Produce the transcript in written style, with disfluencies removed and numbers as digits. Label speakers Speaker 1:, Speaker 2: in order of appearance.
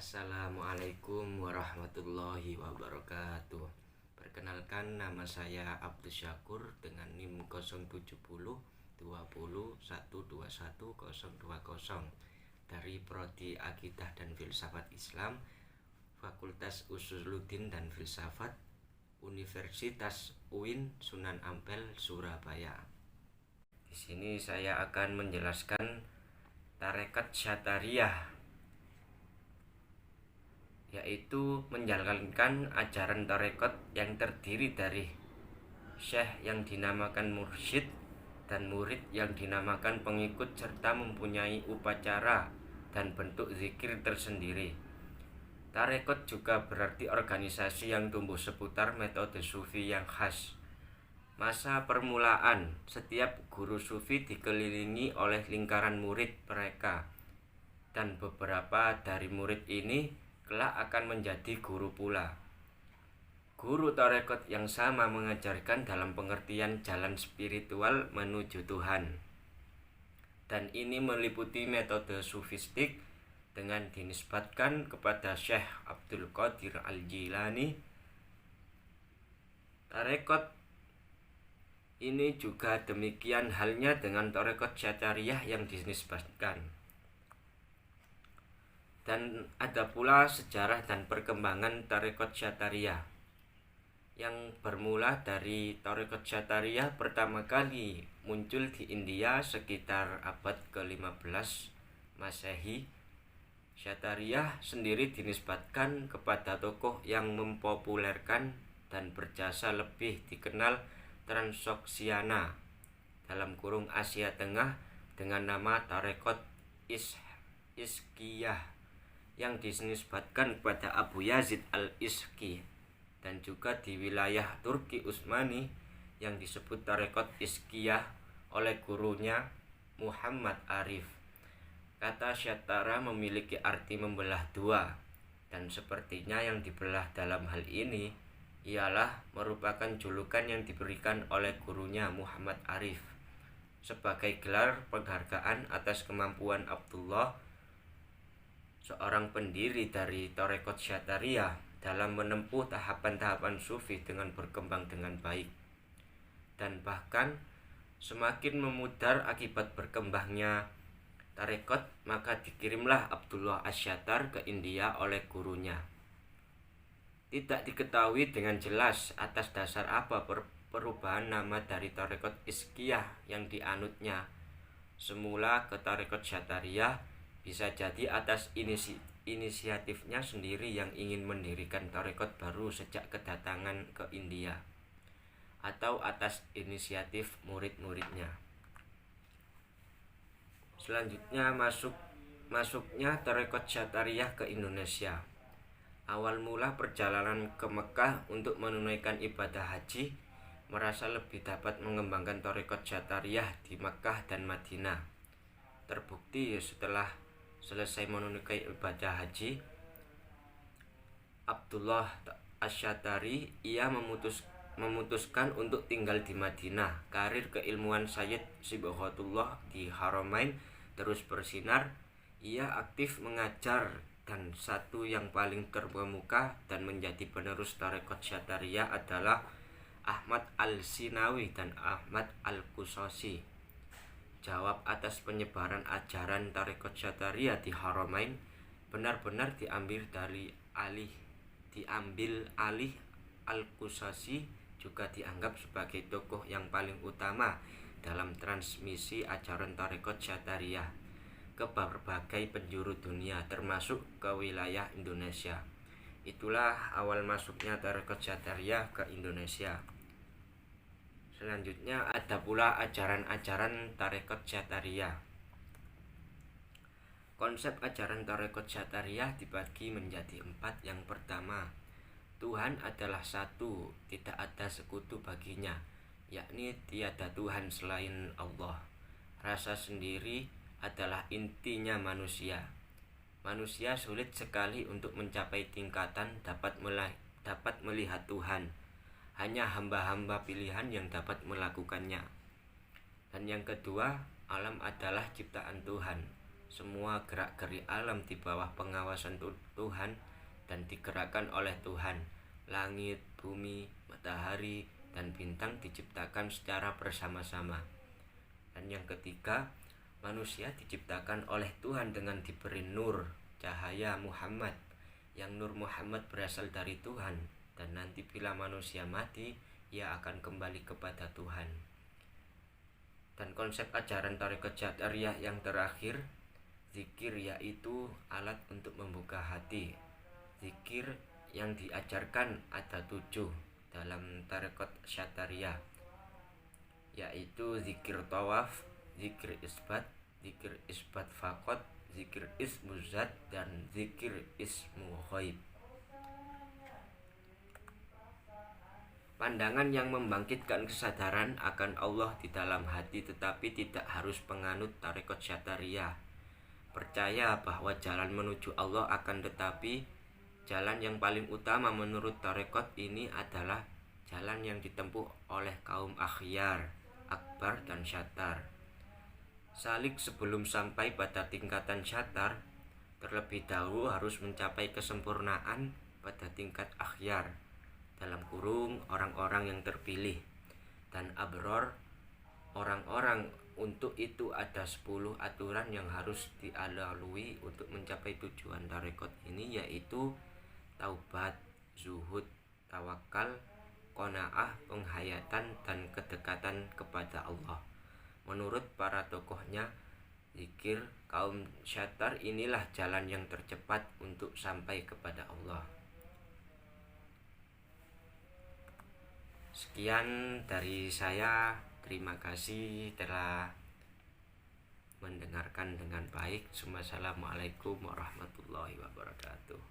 Speaker 1: Assalamualaikum warahmatullahi wabarakatuh. Perkenalkan, nama saya Abdus Syakur dengan NIM 070 20 121 020 dari Prodi Akidah dan Filsafat Islam, Fakultas Usuluddin dan Filsafat, Universitas UIN Sunan Ampel, Surabaya. Di sini saya akan menjelaskan tarekat Syatariyah, yaitu menjalankan ajaran tarekat yang terdiri dari syekh yang dinamakan mursyid dan murid yang dinamakan pengikut, serta mempunyai upacara dan bentuk zikir tersendiri. Tarekat juga berarti organisasi yang tumbuh seputar metode sufi yang khas. Masa permulaan, setiap guru sufi dikelilingi oleh lingkaran murid mereka, dan beberapa dari murid ini kelak akan menjadi guru pula. Guru tarekat yang sama mengajarkan dalam pengertian jalan spiritual menuju Tuhan, dan ini meliputi metode sufistik dengan dinisbatkan kepada Syekh Abdul Qadir Al-Jilani. Tarekat ini juga demikian halnya dengan tarekat Syatariyah yang dinisbatkan. Dan ada pula sejarah dan perkembangan tarekat Syatariyah, yang bermula dari tarekat Syatariyah pertama kali muncul di India sekitar abad ke-15 Masehi. Syatariyah sendiri dinisbatkan kepada tokoh yang mempopulerkan dan berjasa lebih dikenal Transoksiana (Asia Tengah) dengan nama tarekat Iskiyah yang dinisbatkan kepada Abu Yazid Al-Iski, dan juga di wilayah Turki Utsmani yang disebut tarekat Iskiyah oleh gurunya Muhammad Arif. Kata syatara memiliki arti membelah dua, dan sepertinya yang dibelah dalam hal ini ialah merupakan julukan yang diberikan oleh gurunya Muhammad Arif sebagai gelar penghargaan atas kemampuan Abdullah, seorang pendiri dari tarekat Syatariyah, dalam menempuh tahapan-tahapan sufi dengan berkembang dengan baik. Dan bahkan semakin memudar akibat berkembangnya tarekat, maka dikirimlah Abdullah Asyatar ke India oleh gurunya. Tidak diketahui dengan jelas atas dasar apa perubahan nama dari tarekat Iskiyah yang dianutnya semula ke tarekat Syatariyah. Bisa jadi atas inisiatifnya sendiri yang ingin mendirikan tarekat baru sejak kedatangan ke India, atau atas inisiatif murid-muridnya. Selanjutnya masuknya tarekat Syatariyah ke Indonesia. Awal mula perjalanan ke Mekah untuk menunaikan ibadah haji merasa lebih dapat mengembangkan tarekat Syatariyah di Mekah dan Madinah. Terbukti setelah selesai menunaikan ibadah haji, Abdullah Asyatari ia memutuskan untuk tinggal di Madinah. Karir keilmuan Sayyid Sibghatullah di Haramain terus bersinar. Ia aktif mengajar, dan satu yang paling terkemuka dan menjadi penerus tarekat Syatariyah adalah Ahmad Al-Sinawi dan Ahmad Al-Qusosi. Jawab atas penyebaran ajaran tarekat Syatariyah di Haramain benar-benar diambil alih. Al-Qusosi juga dianggap sebagai tokoh yang paling utama dalam transmisi ajaran tarekat Syatariyah ke berbagai penjuru dunia, termasuk ke wilayah Indonesia. Itulah awal masuknya tarekat Syatariyah ke Indonesia. Selanjutnya ada pula ajaran-ajaran tarekat Syatariyah. Konsep ajaran tarekat Syatariyah dibagi menjadi 4. Yang pertama, Tuhan adalah satu, tidak ada sekutu baginya, yakni tiada Tuhan selain Allah. Rasa sendiri adalah intinya manusia. Manusia sulit sekali untuk mencapai tingkatan dapat melihat Tuhan. Hanya hamba-hamba pilihan yang dapat melakukannya. Dan yang kedua, alam adalah ciptaan Tuhan. semua gerak-gerik alam di bawah pengawasan Tuhan dan digerakkan oleh Tuhan. Langit, bumi, matahari, dan bintang diciptakan secara bersama-sama. Dan yang ketiga, manusia diciptakan oleh Tuhan dengan diberi nur, cahaya Muhammad, yang nur Muhammad berasal dari Tuhan, dan nanti bila manusia mati, ia akan kembali kepada Tuhan. Dan konsep ajaran tarekat Jatariyah yang terakhir, zikir, yaitu alat untuk membuka hati. Zikir yang diajarkan ada 7 dalam tarekat Jatariyah, yaitu zikir tawaf, zikir isbat fakot, zikir ismu zat, dan zikir ismu ghaib. Pandangan yang membangkitkan kesadaran akan Allah di dalam hati, tetapi tidak harus penganut tarekat Jatariyah. Percaya bahwa jalan menuju Allah akan, tetapi jalan yang paling utama menurut tarekat ini adalah jalan yang ditempuh oleh kaum akhyar, akbar, dan syatar. Salik sebelum sampai pada tingkatan syatar, terlebih dahulu harus mencapai kesempurnaan pada tingkat akhyar, dalam kurung orang-orang yang terpilih, dan abror, orang-orang. Untuk itu ada 10 aturan yang harus dilalui untuk mencapai tujuan tarekat ini, yaitu taubat, zuhud, tawakal, qanaah, penghayatan, dan kedekatan kepada Allah. Menurut para tokohnya, zikir kaum syatar inilah jalan yang tercepat untuk sampai kepada Allah. Sekian dari saya. Terima kasih telah mendengarkan dengan baik. Assalamualaikum warahmatullahi wabarakatuh.